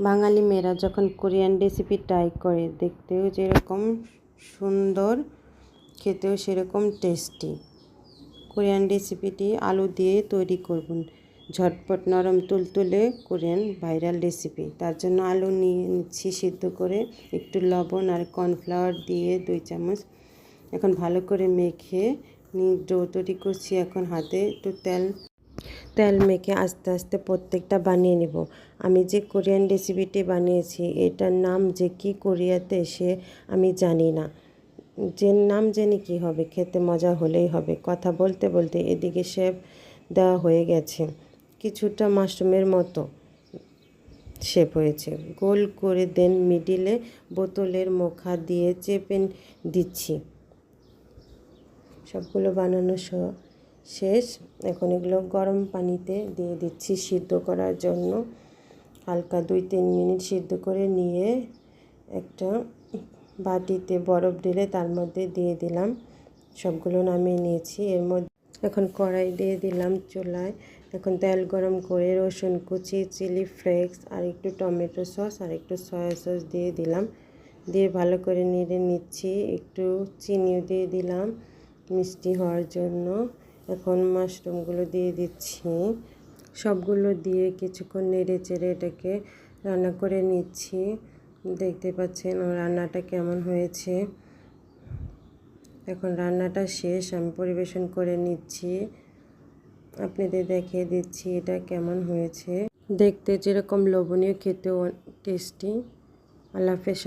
বাঙালি মেয়েরা যখন Korean recipe try করে দেখতেও যেরকম সুন্দর, খেতেও সেরকম টেস্টি। কোরিয়ান রেসিপিটি আলু দিয়ে তৈরি করবেন, ঝটপট নরম তুলতুলে কোরিয়ান ভাইরাল রেসিপি। তার জন্য আলু নিয়ে নিচ্ছি সিদ্ধ করে, একটু লবণ আর কর্নফ্লাওয়ার দিয়ে 2 চামচ। এখন ভালো করে মেখে ডো তৈরি করছি। এখন হাতে একটু তেল মেখে আস্তে আস্তে প্রত্যেকটা বানিয়ে নেব। আমি যে কোরিয়ান রেসিপিটি বানিয়েছি এটার নাম যে কি কোরিয়াতে সে আমি জানি না, যে নাম জেনে কী হবে, খেতে মজা হলেই হবে। কথা বলতে বলতে এদিকে শেপ দেওয়া হয়ে গেছে, কিছুটা মাশরুমের মতো শেপ হয়েছে। গোল করে দেন মিডিলে বোতলের মুখা দিয়ে চেপে দিচ্ছি। সবগুলো বানানো শেষ। এখন এগুলো গরম পানিতে দিয়ে দিচ্ছি সিদ্ধ করার জন্য। হালকা 2-3 মিনিট সিদ্ধ করে নিয়ে একটা বাটিতে বরফ ঢেলে তার মধ্যে দিয়ে দিলাম। সবগুলো নামিয়ে নিয়েছি। এর মধ্যে এখন কড়াই দিয়ে দিলাম চুলায়। এখন তেল গরম করে রসুন কুচি, চিলি ফ্লেক্স আর একটু টমেটো সস আর একটু সয়া সস দিয়ে দিলাম। দিয়ে ভালো করে নেড়ে নিচ্ছি। একটু চিনিও দিয়ে দিলাম মিষ্টি হওয়ার জন্য। এখন মাশরুমগুলো দিয়ে দিচ্ছি। সবগুলো দিয়ে কিছুক্ষণ নেড়ে চেড়ে এটাকে রান্না করে নিচ্ছি। দেখতে পাচ্ছেন আমার রান্নাটা কেমন হয়েছে। এখন রান্নাটা শেষ, আমি পরিবেশন করে নিচ্ছি। আপনাদের দেখিয়ে দিচ্ছি এটা কেমন হয়েছে। দেখতে যেরকম লোভনীয়, খেতেও টেস্টি। আল্লাহ হাফেজ।